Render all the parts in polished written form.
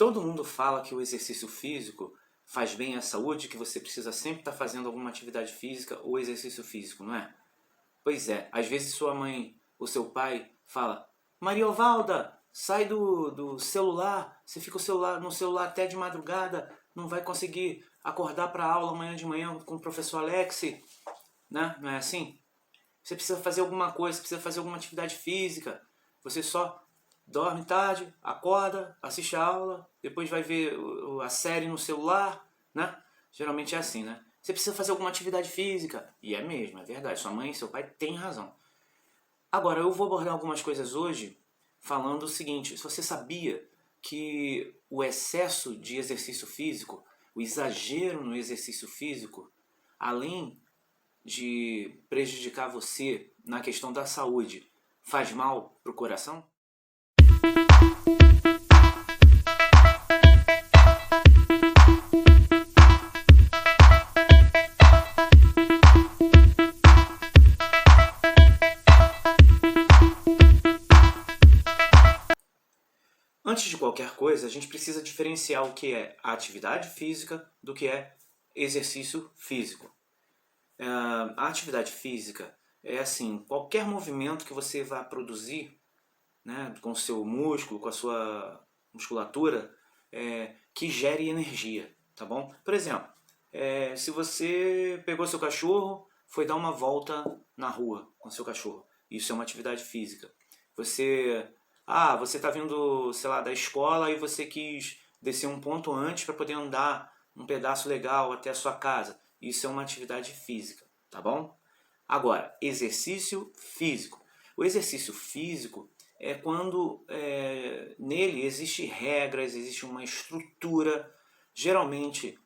Todo mundo fala que o exercício físico faz bem à saúde, que você precisa sempre estar fazendo alguma atividade física ou exercício físico, não é? Pois é, às vezes sua mãe ou seu pai fala: Maria Ovalda, sai do celular, você fica no celular até de madrugada, não vai conseguir acordar para a aula amanhã de manhã com o professor Alex, né? Não é assim? Você precisa fazer alguma coisa, precisa fazer alguma atividade física, você só dorme tarde, acorda, assiste a aula, depois vai ver a série no celular, né? Geralmente é assim, né? Você precisa fazer alguma atividade física. E é mesmo, é verdade. Sua mãe e seu pai têm razão. Agora, eu vou abordar algumas coisas hoje falando o seguinte. Se você sabia que o excesso de exercício físico, o exagero no exercício físico, além de prejudicar você na questão da saúde, faz mal para o coração? Antes de qualquer coisa, a gente precisa diferenciar o que é atividade física do que é exercício físico. A atividade física é assim, qualquer movimento que você vá produzir, né, com o seu músculo, com a sua musculatura, que gere energia, tá bom? Por exemplo, se você pegou seu cachorro, foi dar uma volta na rua com seu cachorro, isso é uma atividade física. Você está vindo, sei lá, da escola e você quis descer um ponto antes para poder andar um pedaço legal até a sua casa. Isso é uma atividade física, tá bom? Agora, exercício físico. O exercício físico é quando nele existe regras, existe uma estrutura, geralmente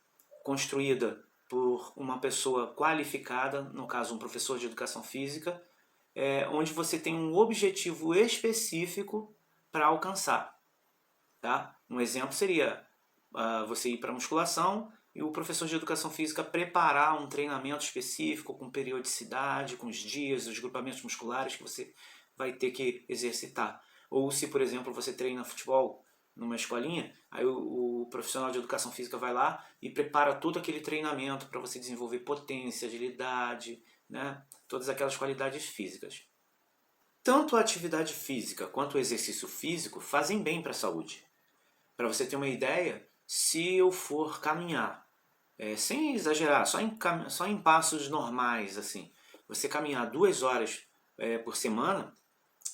construída por uma pessoa qualificada, no caso um professor de educação física, onde você tem um objetivo específico para alcançar. Tá? Um exemplo seria você ir para a musculação e o professor de educação física preparar um treinamento específico com periodicidade, com os dias, os grupamentos musculares que você vai ter que exercitar. Ou se, por exemplo, você treina futebol numa escolinha, aí o profissional de educação física vai lá e prepara todo aquele treinamento para você desenvolver potência, agilidade, né? Todas aquelas qualidades físicas. Tanto a atividade física quanto o exercício físico fazem bem para a saúde. Para você ter uma ideia, se eu for caminhar, sem exagerar, só em passos normais, assim, você caminhar 2 horas por semana,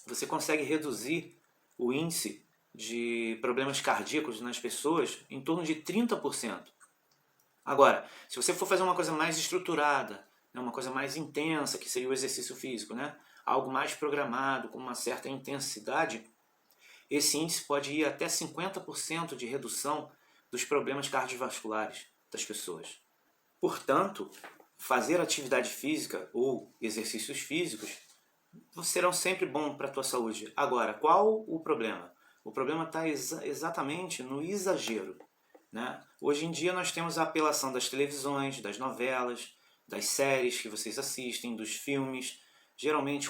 você consegue reduzir o índice de problemas cardíacos nas pessoas em torno de 30%. Agora, se você for fazer uma coisa mais estruturada, né, uma coisa mais intensa, que seria o exercício físico, né, algo mais programado, com uma certa intensidade, esse índice pode ir até 50% de redução dos problemas cardiovasculares das pessoas. Portanto, fazer atividade física ou exercícios físicos serão sempre bons para a tua saúde. Agora, qual o problema? O problema está exatamente no exagero. Né? Hoje em dia nós temos a apelação das televisões, das novelas, das séries que vocês assistem, dos filmes. Geralmente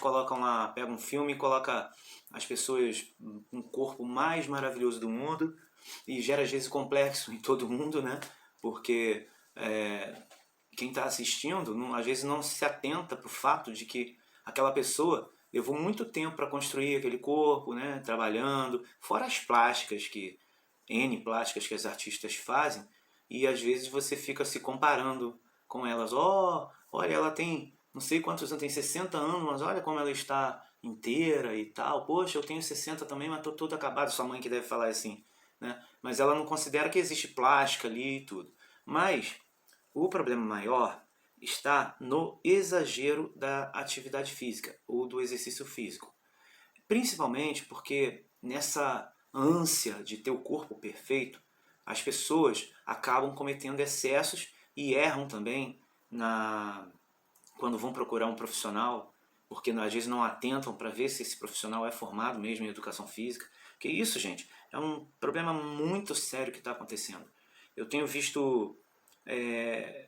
pega um filme e coloca as pessoas com o corpo mais maravilhoso do mundo e gera às vezes complexo em todo mundo, né? Porque quem está assistindo às vezes não se atenta para o fato de que aquela pessoa levou muito tempo para construir aquele corpo, né? Trabalhando, fora as plásticas N plásticas que as artistas fazem, e às vezes você fica se comparando com elas. Olha, ela tem não sei quantos anos, tem 60 anos, mas olha como ela está inteira e tal. Poxa, eu tenho 60 também, mas estou todo acabado. Sua mãe que deve falar assim, né? Mas ela não considera que existe plástica ali e tudo. Mas o problema maior está no exagero da atividade física ou do exercício físico. Principalmente porque nessa ânsia de ter o corpo perfeito, as pessoas acabam cometendo excessos e erram também quando vão procurar um profissional, porque às vezes não atentam para ver se esse profissional é formado mesmo em educação física. Porque isso, gente, é um problema muito sério que está acontecendo. Eu tenho visto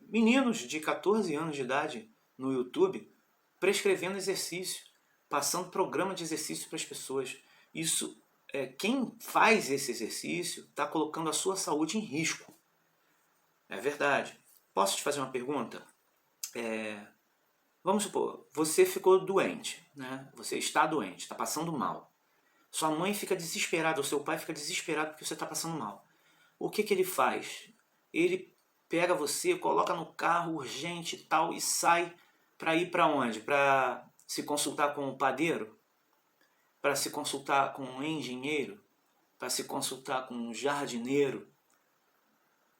meninos de 14 anos de idade no YouTube prescrevendo exercício, passando programa de exercício para as pessoas. Isso quem faz esse exercício está colocando a sua saúde em risco. É verdade. Posso te fazer uma pergunta? Vamos supor, você ficou doente, né? Você está doente, está passando mal. Sua mãe fica desesperada, ou seu pai fica desesperado porque você está passando mal. O que ele faz? Ele pega você, coloca no carro urgente e tal e sai para ir para onde? Para se consultar com o padeiro? Para se consultar com um engenheiro? Para se consultar com um jardineiro?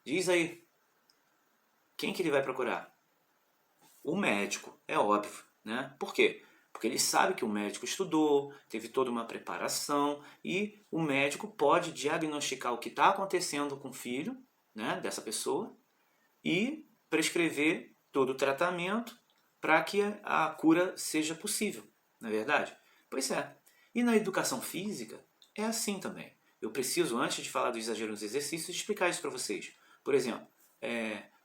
Diz aí, quem que ele vai procurar? O médico, é óbvio, né? Por quê? Porque ele sabe que o médico estudou, teve toda uma preparação e o médico pode diagnosticar o que está acontecendo com o filho, né, dessa pessoa e prescrever todo o tratamento para que a cura seja possível, não é verdade? Pois é. E na educação física é assim também. Eu preciso, antes de falar do exagero nos exercícios, explicar isso para vocês. Por exemplo,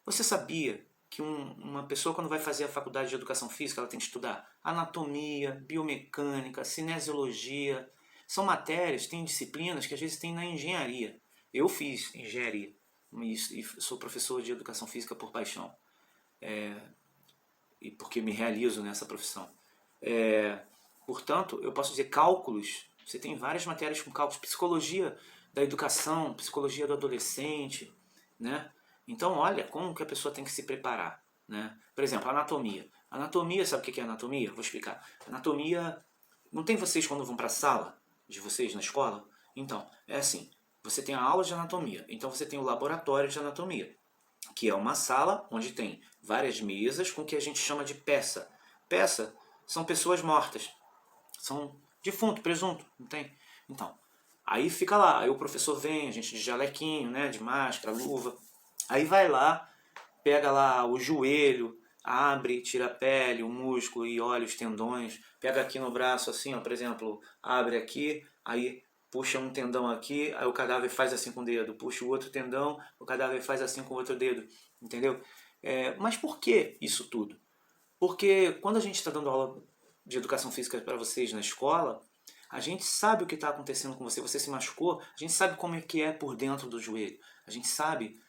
você sabia que uma pessoa, quando vai fazer a faculdade de educação física, ela tem que estudar anatomia, biomecânica, cinesiologia? São matérias, tem disciplinas que às vezes tem na engenharia. Eu fiz engenharia e sou professor de educação física por paixão. E porque me realizo nessa profissão. Portanto, eu posso dizer cálculos. Você tem várias matérias com cálculos, psicologia da educação, psicologia do adolescente, né? Então, olha como que a pessoa tem que se preparar, né? Por exemplo, anatomia. Anatomia, sabe o que é anatomia? Vou explicar. Anatomia, não tem vocês quando vão para a sala de vocês na escola? Então, é assim, você tem a aula de anatomia, então você tem o laboratório de anatomia, que é uma sala onde tem várias mesas com o que a gente chama de peça. Peça são pessoas mortas, são defunto, presunto, não tem? Então, aí fica lá, aí o professor vem, a gente de jalequinho, né, de máscara, luva, aí vai lá, pega lá o joelho, abre, tira a pele, o músculo e olha os tendões, pega aqui no braço assim, ó, por exemplo, abre aqui, aí puxa um tendão aqui, aí o cadáver faz assim com o dedo, puxa o outro tendão, o cadáver faz assim com o outro dedo, entendeu? Mas por que isso tudo? Porque quando a gente está dando aula de educação física para vocês na escola, a gente sabe o que está acontecendo com você. Você se machucou, a gente sabe como é que é por dentro do joelho. A gente sabe,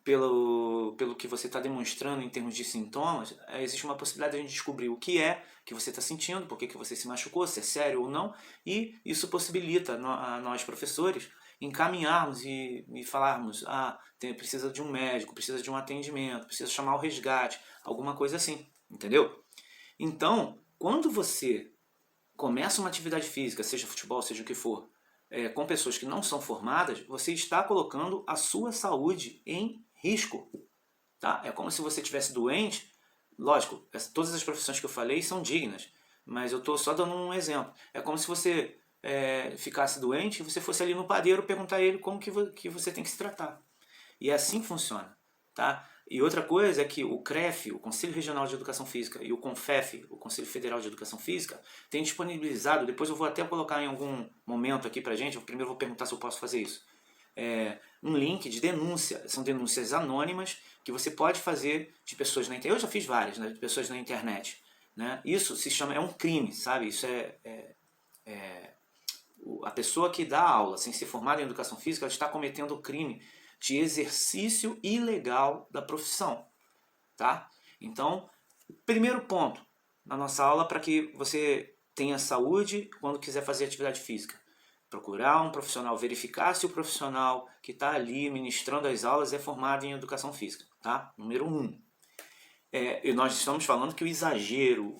pelo que você está demonstrando em termos de sintomas, existe uma possibilidade de a gente descobrir o que é que você está sentindo, por que você se machucou, se é sério ou não, e isso possibilita a nós professores encaminharmos e falarmos, precisa de um médico, precisa de um atendimento, precisa chamar o resgate, alguma coisa assim, entendeu? Então, quando você começa uma atividade física, seja futebol, seja o que for, com pessoas que não são formadas, você está colocando a sua saúde em risco. Tá? É como se você estivesse doente. Lógico, todas as profissões que eu falei são dignas, mas eu estou só dando um exemplo. É como se você ficasse doente e você fosse ali no padeiro perguntar a ele como que você tem que se tratar. E é assim que funciona. Tá? E outra coisa é que o CREF, o Conselho Regional de Educação Física, e o CONFEF, o Conselho Federal de Educação Física, tem disponibilizado, depois eu vou até colocar em algum momento aqui pra gente, eu primeiro vou perguntar se eu posso fazer isso, um link de denúncia. São denúncias anônimas que você pode fazer de pessoas na internet. Eu já fiz várias, né, de pessoas na internet. Né? Isso se chama, é um crime, sabe? Isso a pessoa que dá aula sem ser formada em educação física, ela está cometendo o crime de exercício ilegal da profissão. Tá? Então, primeiro ponto na nossa aula para que você tenha saúde quando quiser fazer atividade física. Procurar um profissional, verificar se o profissional que está ali ministrando as aulas é formado em educação física. Tá? Número 1. E nós estamos falando que o exagero,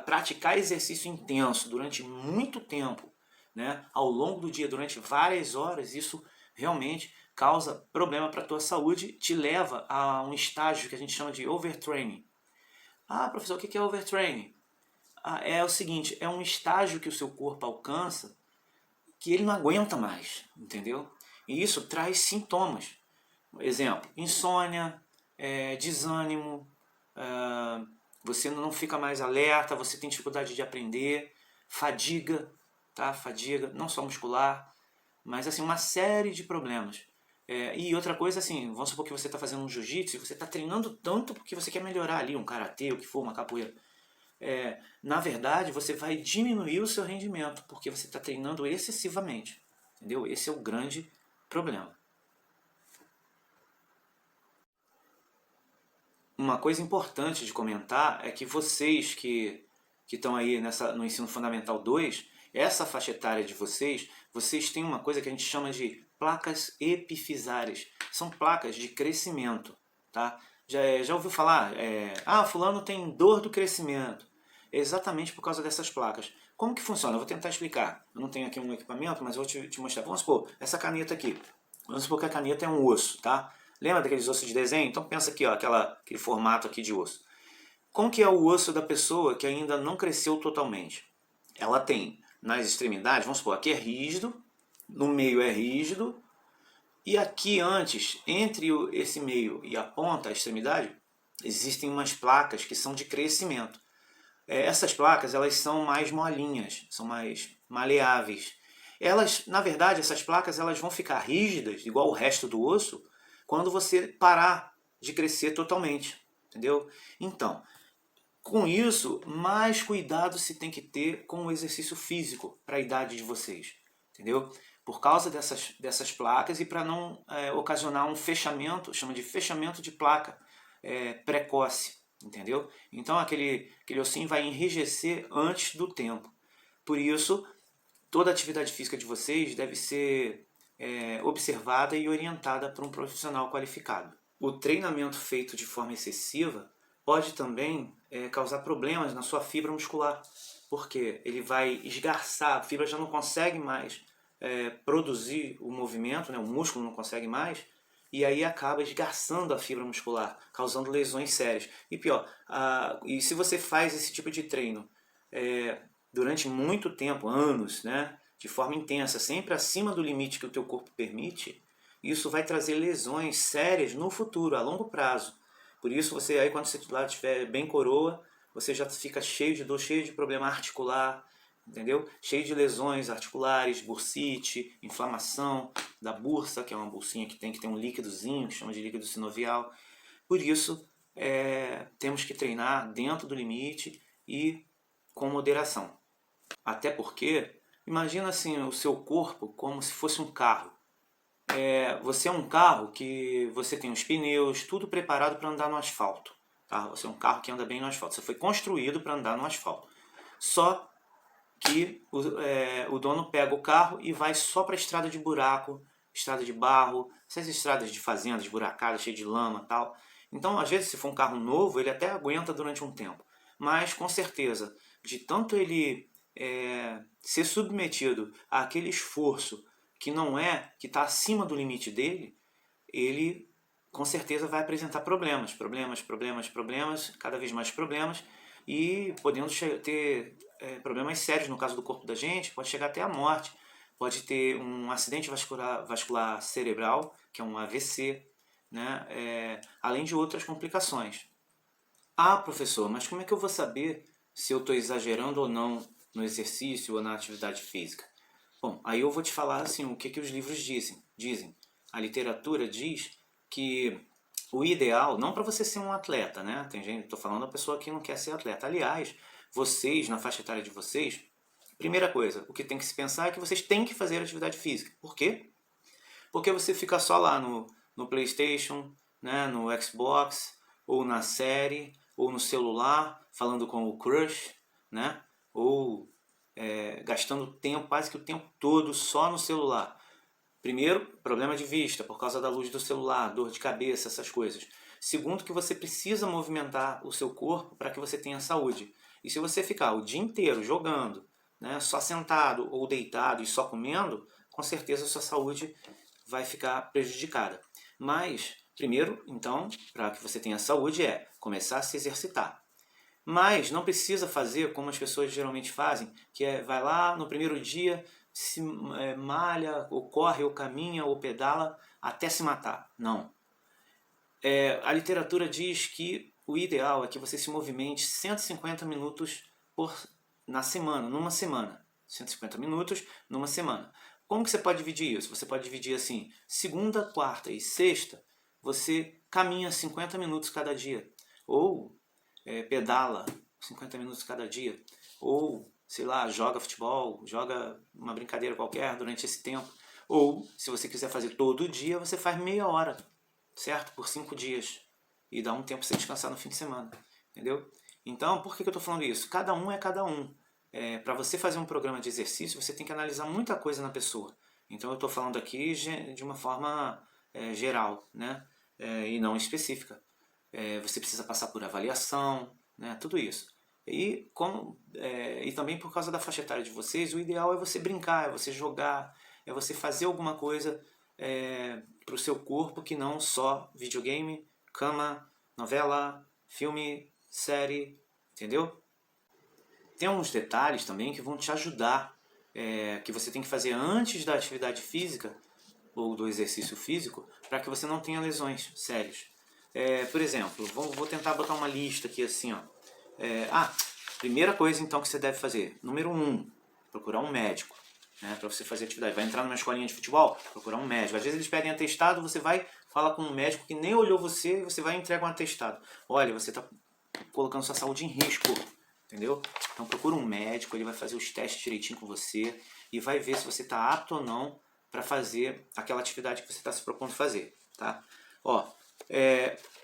praticar exercício intenso durante muito tempo, né, ao longo do dia, durante várias horas, isso realmente causa problema para a tua saúde, te leva a um estágio que a gente chama de overtraining. Professor, o que é overtraining? É o seguinte, é um estágio que o seu corpo alcança que ele não aguenta mais, entendeu? E isso traz sintomas. Exemplo, insônia, desânimo, você não fica mais alerta, você tem dificuldade de aprender, fadiga, tá? Fadiga, não só muscular, mas assim, uma série de problemas. E outra coisa, assim, vamos supor que você está fazendo um jiu-jitsu e você está treinando tanto porque você quer melhorar ali, um karatê, o que for, uma capoeira. na verdade, você vai diminuir o seu rendimento, porque você está treinando excessivamente. Entendeu? Esse é o grande problema. Uma coisa importante de comentar é que vocês que estão aí no Ensino Fundamental 2, essa faixa etária de vocês têm uma coisa que a gente chama de placas epifisárias. São placas de crescimento. Tá? Já ouviu falar? Fulano tem dor do crescimento. É exatamente por causa dessas placas. Como que funciona? Eu vou tentar explicar. Eu não tenho aqui um equipamento, mas eu vou te mostrar. Vamos supor, essa caneta aqui. Vamos supor que a caneta é um osso, tá? Lembra daqueles ossos de desenho? Então pensa aqui, ó, aquele formato aqui de osso. Como que é o osso da pessoa que ainda não cresceu totalmente? Ela tem nas extremidades, vamos supor, aqui é rígido, no meio é rígido, e aqui antes, entre esse meio e a ponta, a extremidade, existem umas placas que são de crescimento. Essas placas, elas são mais molinhas, são mais maleáveis. Elas, na verdade, essas placas elas vão ficar rígidas, igual o resto do osso, quando você parar de crescer totalmente, entendeu? Então, com isso, mais cuidado se tem que ter com o exercício físico para a idade de vocês, entendeu? Por causa dessas placas e para não ocasionar um fechamento, chama de fechamento de placa precoce, entendeu? Então aquele ossinho vai enrijecer antes do tempo. Por isso, toda a atividade física de vocês deve ser observada e orientada por um profissional qualificado. O treinamento feito de forma excessiva pode também causar problemas na sua fibra muscular, porque ele vai esgarçar, a fibra já não consegue mais produzir o movimento, né? O músculo não consegue mais, e aí acaba esgarçando a fibra muscular, causando lesões sérias. E pior, e se você faz esse tipo de treino durante muito tempo, anos, né? De forma intensa, sempre acima do limite que o teu corpo permite, isso vai trazer lesões sérias no futuro, a longo prazo. Por isso, você aí quando você lá estiver bem coroa, você já fica cheio de dor, cheio de problema articular, entendeu? Cheio de lesões articulares, bursite, inflamação da bursa, que é uma bursinha que tem que ter um líquidozinho, que chama de líquido sinovial. Por isso, temos que treinar dentro do limite e com moderação. Até porque, imagina assim o seu corpo como se fosse um carro. Você é um carro que você tem os pneus, tudo preparado para andar no asfalto. Tá? Você é um carro que anda bem no asfalto. Você foi construído para andar no asfalto. Só que o dono pega o carro e vai só para a estrada de buraco, estrada de barro, essas estradas de fazenda, esburacadas, cheias de lama e tal. Então, às vezes, se for um carro novo, ele até aguenta durante um tempo. Mas, com certeza, de tanto ele ser submetido àquele esforço que não que está acima do limite dele, ele com certeza vai apresentar problemas, cada vez mais problemas, e podendo ter problemas sérios no caso do corpo da gente, pode chegar até a morte, pode ter um acidente vascular cerebral, que é um AVC, né? Além de outras complicações. Professor, mas como é que eu vou saber se eu estou exagerando ou não no exercício ou na atividade física? Bom, aí eu vou te falar assim, o que os livros dizem. A literatura diz que o ideal, não para você ser um atleta, né? Tem gente, estou falando da pessoa que não quer ser atleta. Aliás, vocês, na faixa etária de vocês, primeira coisa, o que tem que se pensar é que vocês têm que fazer atividade física. Por quê? Porque você fica só lá no PlayStation, né? No Xbox, ou na série, ou no celular, falando com o crush, né? Ou gastando tempo, quase que o tempo todo só no celular. Primeiro, problema de vista, por causa da luz do celular, dor de cabeça, essas coisas. Segundo, que você precisa movimentar o seu corpo para que você tenha saúde. E se você ficar o dia inteiro jogando, né, só sentado ou deitado e só comendo, com certeza a sua saúde vai ficar prejudicada. Mas, primeiro, então, para que você tenha saúde começar a se exercitar. Mas não precisa fazer como as pessoas geralmente fazem, que vai lá no primeiro dia, se malha, ou corre, ou caminha, ou pedala até se matar. Não. A literatura diz que o ideal é que você se movimente 150 minutos na semana, numa semana. 150 minutos numa semana. Como que você pode dividir isso? Você pode dividir assim, segunda, quarta e sexta, você caminha 50 minutos cada dia. Ou pedala 50 minutos cada dia. Ou, sei lá, joga futebol, joga uma brincadeira qualquer durante esse tempo. Ou, se você quiser fazer todo dia, você faz meia hora, certo? Por 5 dias. E dá um tempo para você descansar no fim de semana, entendeu? Então, por que eu estou falando isso? Cada um é cada um. Para você fazer um programa de exercício, você tem que analisar muita coisa na pessoa. Então, eu estou falando aqui de uma forma geral, né? E não específica. Você precisa passar por avaliação, né? Tudo isso. E também por causa da faixa etária de vocês, o ideal é você brincar, é você jogar, é você fazer alguma coisa para o seu corpo que não só videogame, cama, novela, filme, série, entendeu? Tem uns detalhes também que vão te ajudar, que você tem que fazer antes da atividade física ou do exercício físico, para que você não tenha lesões sérias. Por exemplo, vou tentar botar uma lista aqui assim, ó. Primeira coisa então que você deve fazer, número 1, procurar um médico, né, para você fazer atividade. Vai entrar numa escolinha de futebol, procurar um médico. Às vezes eles pedem atestado, você vai, fala com um médico que nem olhou você, você vai e entrega um atestado. Olha, você está colocando sua saúde em risco, entendeu? Então procura um médico, ele vai fazer os testes direitinho com você e vai ver se você está apto ou não para fazer aquela atividade que você está se propondo fazer, tá?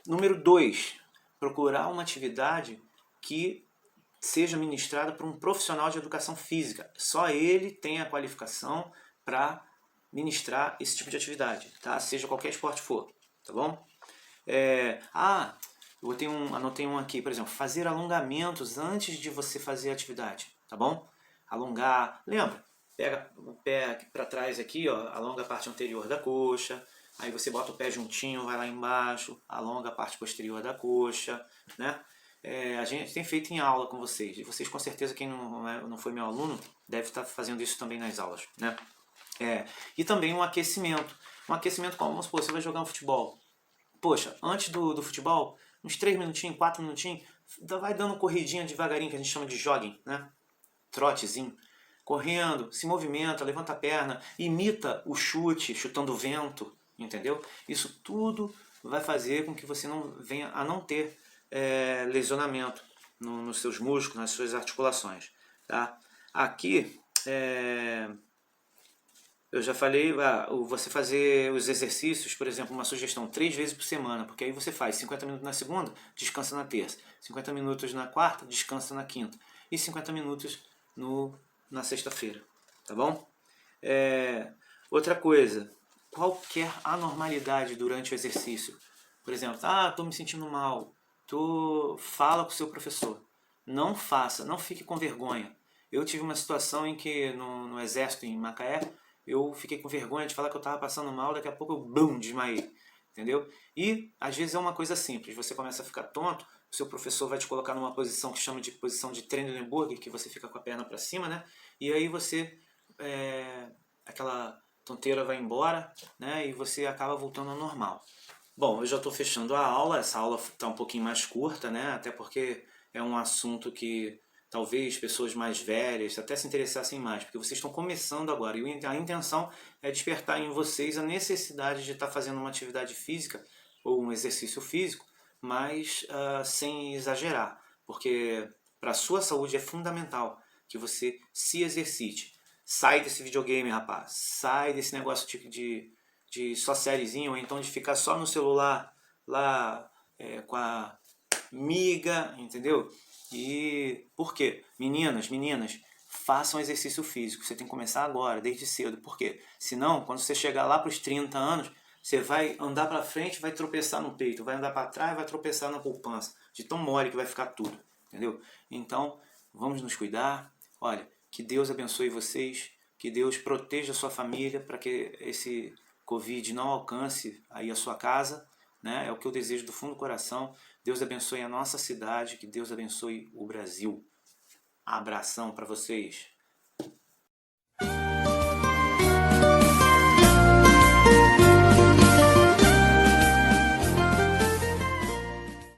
Número 2, procurar uma atividade que seja ministrada por um profissional de educação física. Só ele tem a qualificação para ministrar esse tipo de atividade, tá? Seja qualquer esporte for, tá bom? Anotei um aqui, por exemplo, fazer alongamentos antes de você fazer a atividade, tá bom? Alongar, lembra? Pega o pé aqui para trás aqui, ó, alonga a parte anterior da coxa, aí você bota o pé juntinho, vai lá embaixo, alonga a parte posterior da coxa, né? A gente tem feito em aula com vocês, e vocês com certeza, quem não foi meu aluno, deve estar fazendo isso também nas aulas, né? E também um aquecimento como, vamos supor, você vai jogar um futebol. Poxa, antes do futebol, uns 3 minutinhos, 4 minutinhos, vai dando corridinha devagarinho, que a gente chama de jogging, né? Trotezinho. Correndo, se movimenta, levanta a perna, imita o chute, chutando o vento, entendeu? Isso tudo vai fazer com que você não venha a não ter lesionamento nos seus músculos, nas suas articulações, tá? Aqui, eu já falei, você fazer os exercícios, por exemplo, uma sugestão, 3 vezes por semana, porque aí você faz 50 minutos na segunda, descansa na terça, 50 minutos na quarta, descansa na quinta, e 50 minutos na sexta-feira, tá bom? Outra coisa, qualquer anormalidade durante o exercício, por exemplo, estou me sentindo mal, fala com o seu professor, não faça, não fique com vergonha. Eu tive uma situação em que no exército em Macaé, eu fiquei com vergonha de falar que eu estava passando mal, daqui a pouco eu desmaiei, entendeu? E às vezes é uma coisa simples, você começa a ficar tonto, o seu professor vai te colocar numa posição que chama de posição de Trendelenburg, que você fica com a perna para cima, né? E aí você, aquela tonteira vai embora, né? E você acaba voltando ao normal. Bom, eu já estou fechando a aula, essa aula está um pouquinho mais curta, né? Até porque é um assunto que talvez pessoas mais velhas até se interessassem mais, porque vocês estão começando agora e a intenção é despertar em vocês a necessidade de estar fazendo uma atividade física ou um exercício físico, mas sem exagerar, porque para a sua saúde é fundamental que você se exercite. Sai desse videogame, rapaz, sai desse negócio de só sériezinha, ou então de ficar só no celular lá com a miga, entendeu? E por quê? Meninas, façam exercício físico. Você tem que começar agora, desde cedo. Por quê? Senão, quando você chegar lá para os 30 anos, você vai andar para frente, vai tropeçar no peito, vai andar para trás, vai tropeçar na poupança. De tão mole que vai ficar tudo, entendeu? Então, vamos nos cuidar. Olha, que Deus abençoe vocês, que Deus proteja a sua família para que esse Covid não alcance aí a sua casa, né? É o que eu desejo do fundo do coração. Deus abençoe a nossa cidade, que Deus abençoe o Brasil. Abração para vocês.